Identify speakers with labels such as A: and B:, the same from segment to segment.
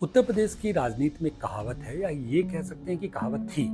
A: उत्तर प्रदेश की राजनीति में कहावत है या ये कह सकते हैं कि कहावत थी।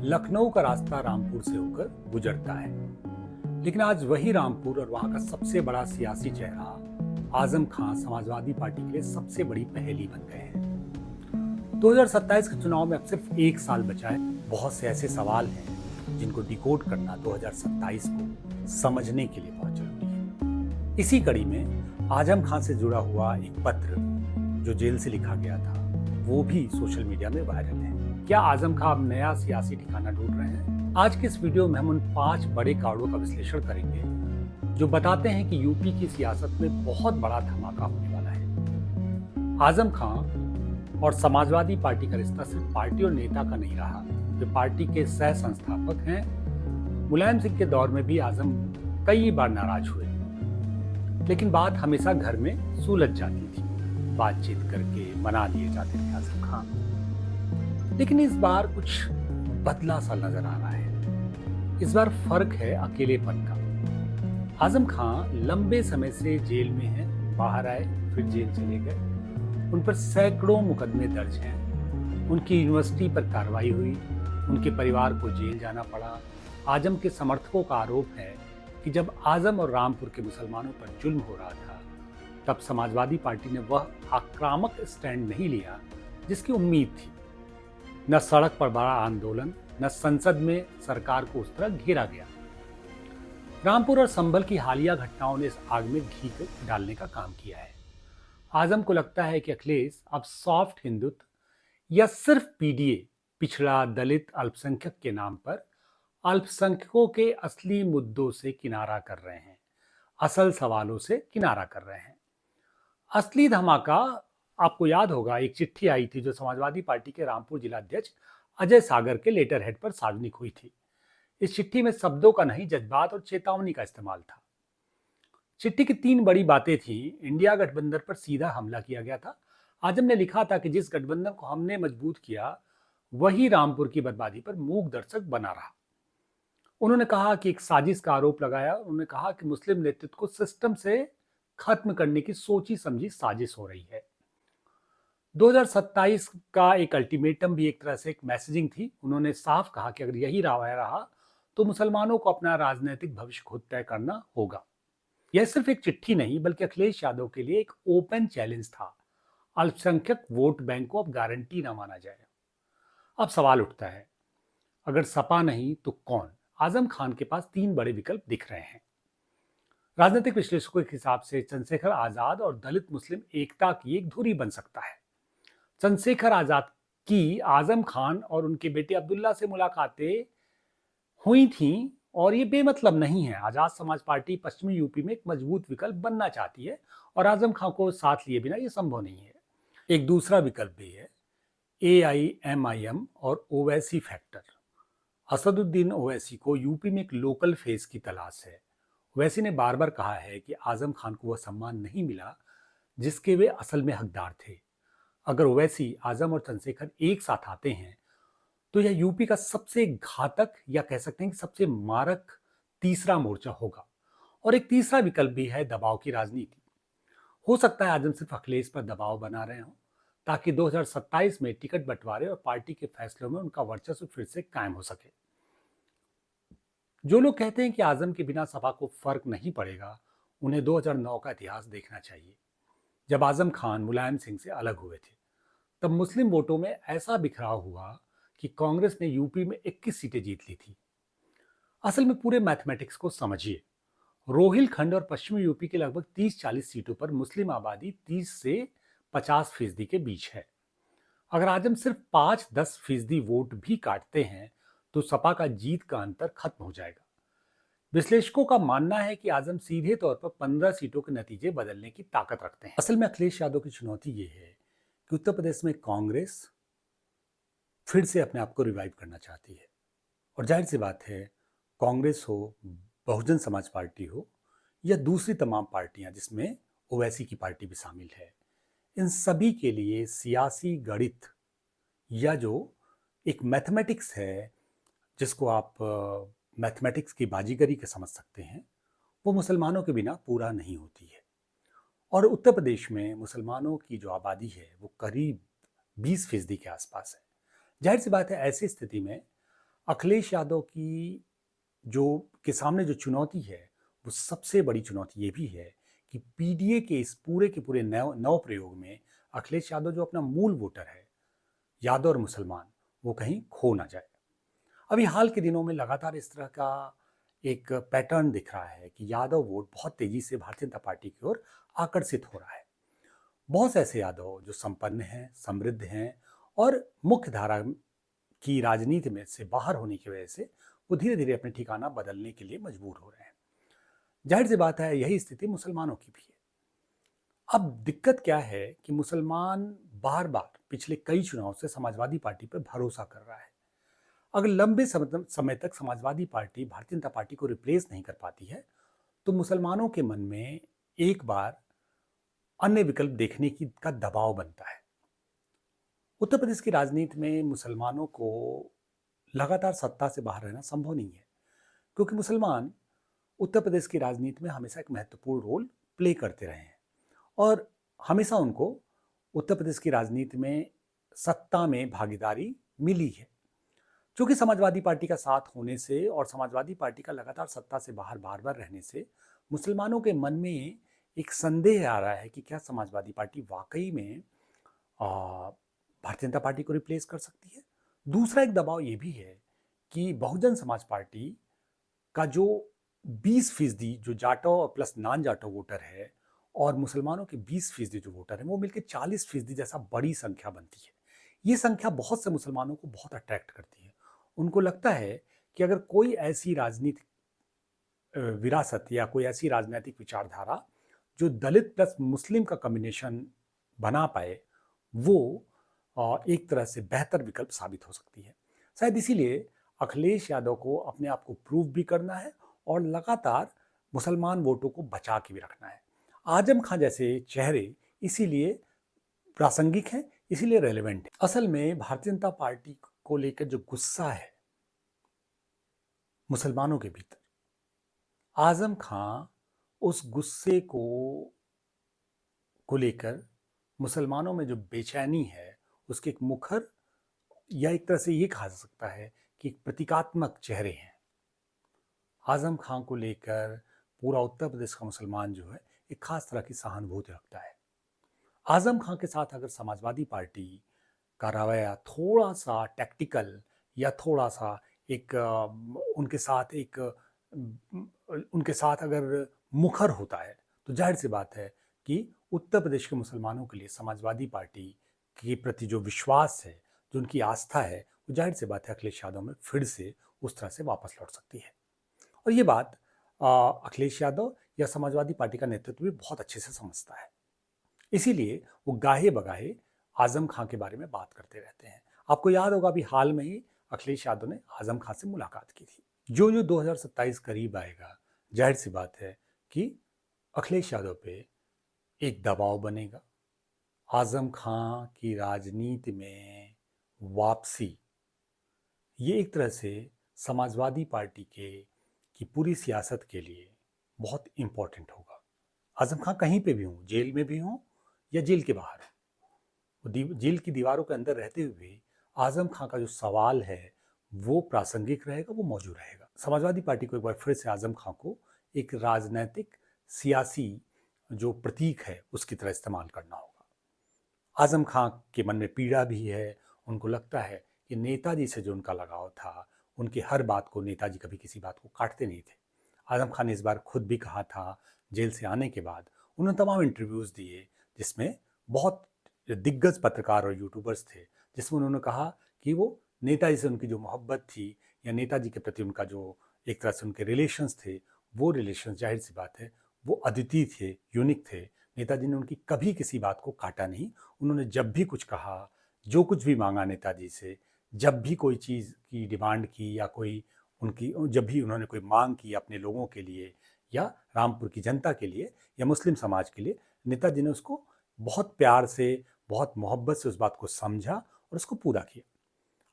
A: लखनऊ का रास्ता रामपुर से होकर गुजरता है। लेकिन आज वही रामपुर और वहां का सबसे बड़ा सियासी चेहरा आजम खान समाजवादी पार्टी के लिए सबसे बड़ी पहेली बन गए हैं। 2027 के चुनाव में अब सिर्फ एक साल बचा है। बहुत से ऐसे सवाल हैं जिनको डिकोड करना 2027 को समझने के लिए बहुत जरूरी है। इसी कड़ी में आजम खान से जुड़ा हुआ एक पत्र जो जेल से लिखा गया था वो भी सोशल मीडिया में वायरल है। क्या आजम खान अब नया सियासी ठिकाना ढूंढ रहे हैं? आज के इस वीडियो में हम उन 5 बड़े कारणों का विश्लेषण करेंगे जो बताते हैं कि यूपी की सियासत में बहुत बड़ा धमाका होने वाला है। आजम खान और समाजवादी पार्टी का रिश्ता सिर्फ पार्टी और नेता का नहीं रहा। वे पार्टी के सह संस्थापक हैं। मुलायम सिंह के दौर में भी आजम कई बार नाराज हुए, लेकिन बात हमेशा घर में सुलझ जाती थी। बातचीत करके मना लिए जाते थे आजम खान। लेकिन इस बार कुछ बदला सा नजर आ रहा है। इस बार फर्क है अकेलेपन का। आजम खान लंबे समय से जेल में हैं, बाहर आए फिर जेल चले गए। उन पर सैकड़ों मुकदमे दर्ज हैं। उनकी यूनिवर्सिटी पर कार्रवाई हुई, उनके परिवार को जेल जाना पड़ा। आजम के समर्थकों का आरोप है कि जब आजम और रामपुर के मुसलमानों पर जुल्म हो रहा था तब समाजवादी पार्टी ने वह आक्रामक स्टैंड नहीं लिया जिसकी उम्मीद थी। न सड़क पर बड़ा आंदोलन, न संसद में सरकार को उस तरह घेरा गया। रामपुर और संभल की हालिया घटनाओं ने इस आग में घी डालने का काम किया है। आजम को लगता है कि अखिलेश अब सॉफ्ट हिंदुत्व या सिर्फ पीडीए, पिछड़ा, दलित, अल्पसंख्यक के नाम पर अल्पसंख्यकों के असली मुद्दों से किनारा कर रहे हैं, असल सवालों से किनारा कर रहे हैं। असली धमाका आपको याद होगा, एक चिट्ठी आई थी जो समाजवादी पार्टी के रामपुर जिला अध्यक्ष अजय सागर के लेटर हेड पर सार्वजनिक हुई थी। इस चिट्ठी में शब्दों का नहीं, जज्बात और चेतावनी का इस्तेमाल था। चिट्ठी की 3 बड़ी बातें थी। इंडिया गठबंधन पर सीधा हमला किया गया था। आजम ने लिखा था कि जिस गठबंधन को हमने मजबूत किया वही रामपुर की बर्बादी पर मूक दर्शक बना रहा। उन्होंने कहा कि एक साजिश का आरोप लगाया। उन्होंने कहा कि मुस्लिम नेतृत्व को सिस्टम से खत्म करने की सोची समझी साजिश हो रही है। 2027 का एक अल्टीमेटम भी एक तरह से एक मैसेजिंग थी। उन्होंने साफ कहा कि अगर यही रहा तो मुसलमानों को अपना राजनीतिक भविष्य खुद तय करना होगा। यह सिर्फ एक चिट्ठी नहीं बल्कि अखिलेश यादव के लिए एक ओपन चैलेंज था। अल्पसंख्यक वोट बैंक को अब गारंटी ना माना जाए। अब सवाल उठता है, अगर सपा नहीं तो कौन? आजम खान के पास 3 बड़े विकल्प दिख रहे हैं। राजनीतिक विश्लेषकों के हिसाब से चंद्रशेखर आजाद और दलित मुस्लिम एकता की एक धुरी बन सकता है। चंद्रशेखर आजाद की आजम खान और उनके बेटे अब्दुल्ला से मुलाकातें हुई थीं और ये बेमतलब नहीं है। आजाद समाज पार्टी पश्चिमी यूपी में एक मजबूत विकल्प बनना चाहती है और आजम खान को साथ लिए बिना ये संभव नहीं है। एक दूसरा विकल्प भी है, AIMIM और ओवैसी फैक्टर। असदुद्दीन ओवैसी को यूपी में एक लोकल फेस की तलाश है। ओवैसी ने बार बार कहा है कि आजम खान को वह सम्मान नहीं मिला जिसके वे असल में हकदार थे। अगर ओवैसी, आजम और चंद्रशेखर एक साथ आते हैं तो यह यूपी का सबसे घातक या कह सकते हैं कि सबसे मारक तीसरा मोर्चा होगा। और एक तीसरा विकल्प भी है, दबाव की राजनीति। हो सकता है आजम सिर्फ अखिलेश पर दबाव बना रहे हो ताकि 2027 में टिकट बंटवारे और पार्टी के फैसलों में उनका वर्चस्व फिर से कायम हो सके। जो लोग कहते हैं कि आजम के बिना सपा को फर्क नहीं पड़ेगा, उन्हें 2009 का इतिहास देखना चाहिए। जब आजम खान मुलायम सिंह से अलग हुए थे तब मुस्लिम वोटों में ऐसा बिखराव हुआ कि कांग्रेस ने यूपी में 21 सीटें जीत ली थी। असल में पूरे मैथमेटिक्स को समझिए। रोहिलखंड और पश्चिमी यूपी के लगभग 30-40 सीटों पर मुस्लिम आबादी 30 से 50% के बीच है। अगर आजम सिर्फ 5-10% वोट भी काटते हैं तो सपा का जीत का अंतर खत्म हो जाएगा। विश्लेषकों का मानना है कि आजम सीधे तौर पर 15 सीटों के नतीजे बदलने की ताकत रखते हैं। असल में अखिलेश यादव की चुनौती ये है कि उत्तर प्रदेश में कांग्रेस फिर से अपने आप को रिवाइव करना चाहती है। और जाहिर सी बात है, कांग्रेस हो, बहुजन समाज पार्टी हो या दूसरी तमाम पार्टियां जिसमें ओवैसी की पार्टी भी शामिल है, इन सभी के लिए सियासी गणित या जो एक मैथमेटिक्स है जिसको आप मैथमेटिक्स की बाजीगरी के समझ सकते हैं, वो मुसलमानों के बिना पूरा नहीं होती है। और उत्तर प्रदेश में मुसलमानों की जो आबादी है वो करीब 20% के आसपास है। जाहिर सी बात है, ऐसी स्थिति में अखिलेश यादव की जो के सामने जो चुनौती है, वो सबसे बड़ी चुनौती ये भी है कि पीडीए के इस पूरे के पूरे नव नव प्रयोग में अखिलेश यादव जो अपना मूल वोटर है, यादव और मुसलमान, वो कहीं खो ना जाए। अभी हाल के दिनों में लगातार इस तरह का एक पैटर्न दिख रहा है कि यादव वोट बहुत तेजी से भारतीय जनता पार्टी की ओर आकर्षित हो रहा है। बहुत से ऐसे यादव जो संपन्न हैं, समृद्ध हैं और मुख्य धारा की राजनीति में से बाहर होने की वजह से वो धीरे धीरे अपने ठिकाना बदलने के लिए मजबूर हो रहे हैं। जाहिर सी बात है, यही स्थिति मुसलमानों की भी है। अब दिक्कत क्या है कि मुसलमान बार बार पिछले कई चुनाव से समाजवादी पार्टी पर भरोसा कर रहा है। अगर लंबे समय तक समाजवादी पार्टी भारतीय जनता पार्टी को रिप्लेस नहीं कर पाती है, तो मुसलमानों के मन में एक बार अन्य विकल्प देखने की का दबाव बनता है। उत्तर प्रदेश की राजनीति में मुसलमानों को लगातार सत्ता से बाहर रहना संभव नहीं है, क्योंकि मुसलमान उत्तर प्रदेश की राजनीति में हमेशा एक महत्वपूर्ण रोल प्ले करते रहे हैं और हमेशा उनको उत्तर प्रदेश की राजनीति में सत्ता में भागीदारी मिली है। क्योंकि समाजवादी पार्टी का साथ होने से और समाजवादी पार्टी का लगातार सत्ता से बाहर बार बार रहने से मुसलमानों के मन में एक संदेह आ रहा है कि क्या समाजवादी पार्टी वाकई में भारतीय जनता पार्टी को रिप्लेस कर सकती है। दूसरा एक दबाव ये भी है कि बहुजन समाज पार्टी का जो 20% जो जाटो प्लस नॉन जाटो वोटर है और मुसलमानों के 20% जो वोटर हैं, वो मिलकर 40% जैसा बड़ी संख्या बनती है। ये संख्या बहुत से मुसलमानों को बहुत अट्रैक्ट करती है। उनको लगता है कि अगर कोई ऐसी राजनीतिक विरासत या कोई ऐसी राजनीतिक विचारधारा जो दलित प्लस मुस्लिम का कॉम्बिनेशन बना पाए, वो एक तरह से बेहतर विकल्प साबित हो सकती है। शायद इसीलिए अखिलेश यादव को अपने आप को प्रूव भी करना है और लगातार मुसलमान वोटों को बचा के भी रखना है। आजम खां जैसे चेहरे इसीलिए प्रासंगिक हैं, इसीलिए रेलेवेंट है। असल में भारतीय जनता पार्टी को लेकर जो गुस्सा है मुसलमानों के भीतर, आजम खां उस गुस्से को लेकर मुसलमानों में जो बेचैनी है, उसके एक मुखर या एक तरह से ये कहा जा सकता है कि एक प्रतीकात्मक चेहरे हैं। आजम खां को लेकर पूरा उत्तर प्रदेश का मुसलमान जो है एक खास तरह की सहानुभूति रखता है। आजम खां के साथ अगर समाजवादी पार्टी का रवैया थोड़ा सा टैक्टिकल या थोड़ा सा एक उनके साथ अगर मुखर होता है, तो जाहिर सी बात है कि उत्तर प्रदेश के मुसलमानों के लिए समाजवादी पार्टी के प्रति जो विश्वास है, जो उनकी आस्था है, वो जाहिर सी बात है अखिलेश यादव में फिर से उस तरह से वापस लौट सकती है। और ये बात अखिलेश यादव या समाजवादी पार्टी का नेतृत्व भी बहुत अच्छे से समझता है। इसीलिए वो गाहे बगाहे आजम खां के बारे में बात करते रहते हैं। आपको याद होगा, अभी हाल में ही अखिलेश यादव ने आजम खां से मुलाकात की थी। जो 2027 करीब आएगा, जाहिर सी बात है कि अखिलेश यादव पे एक दबाव बनेगा। आजम खां की राजनीति में वापसी, ये एक तरह से समाजवादी पार्टी की पूरी सियासत के लिए बहुत इंपॉर्टेंट होगा। आजम खां कहीं पे भी हों, जेल में भी हों या जेल के बाहर हों, जेल की दीवारों के अंदर रहते हुए भी आजम खां का जो सवाल है वो प्रासंगिक रहेगा, वो मौजूद रहेगा। समाजवादी पार्टी को एक बार फिर से आजम खां को एक राजनीतिक सियासी जो प्रतीक है उसकी तरह इस्तेमाल करना होगा। आजम खां के मन में पीड़ा भी है। उनको लगता है कि नेताजी से जो उनका लगाव था, उनकी हर बात को नेताजी कभी किसी बात को काटते नहीं थे। आजम खान ने इस बार खुद भी कहा था, जेल से आने के बाद उन्होंने तमाम इंटरव्यूज़ दिए जिसमें बहुत दिग्गज पत्रकार और यूट्यूबर्स थे, जिसमें उन्होंने कहा कि वो नेताजी से उनकी जो मोहब्बत थी या नेताजी के प्रति उनका जो एक तरह से उनके रिलेशंस थे, वो रिलेशंस जाहिर सी बात है वो अद्वितीय थे, यूनिक थे। नेताजी ने उनकी कभी किसी बात को काटा नहीं। उन्होंने जब भी कुछ कहा, जो कुछ भी मांगा नेताजी से, जब भी कोई चीज़ की डिमांड की या कोई जब भी उन्होंने कोई मांग की अपने लोगों के लिए या रामपुर की जनता के लिए या मुस्लिम समाज के लिए, नेताजी ने उसको बहुत प्यार से, बहुत मोहब्बत से उस बात को समझा और उसको पूरा किया।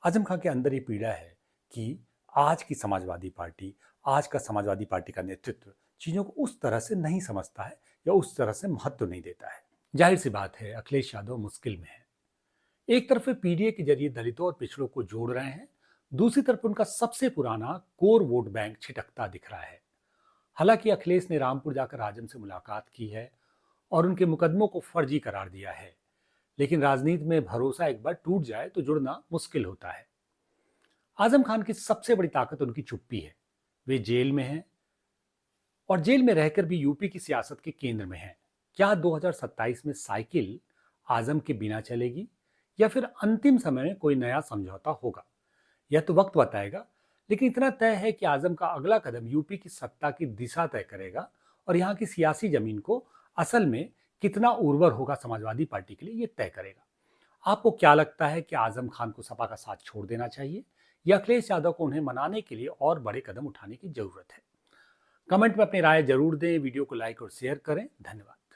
A: आजम खां के अंदर ये पीड़ा है कि आज की समाजवादी पार्टी, आज का समाजवादी पार्टी का नेतृत्व चीज़ों को उस तरह से नहीं समझता है या उस तरह से महत्व नहीं देता है। जाहिर सी बात है, अखिलेश यादव मुश्किल में है। एक तरफ वे पीडीए के जरिए दलितों और पिछड़ों को जोड़ रहे हैं, दूसरी तरफ उनका सबसे पुराना कोर वोट बैंक छिटकता दिख रहा है। हालांकि अखिलेश ने रामपुर जाकर आजम से मुलाकात की है और उनके मुकदमों को फर्जी करार दिया है, लेकिन राजनीति में भरोसा एक बार टूट जाए तो जुड़ना मुश्किल होता है। आजम खान की सबसे बड़ी ताकत उनकी चुप्पी है। वे जेल में हैं और जेल में रहकर भी यूपी की सियासत के केंद्र में हैं। क्या 2027 में साइकिल आजम के बिना चलेगी या फिर अंतिम समय में कोई नया समझौता होगा, यह तो वक्त बताएगा। लेकिन इतना तय है कि आजम का अगला कदम यूपी की सत्ता की दिशा तय करेगा और यहाँ की सियासी जमीन को असल में कितना उर्वर होगा समाजवादी पार्टी के लिए, ये तय करेगा। आपको क्या लगता है कि आजम खान को सपा का साथ छोड़ देना चाहिए या अखिलेश यादव को उन्हें मनाने के लिए और बड़े कदम उठाने की जरूरत है? कमेंट में अपनी राय जरूर दें, वीडियो को लाइक और शेयर करें। धन्यवाद।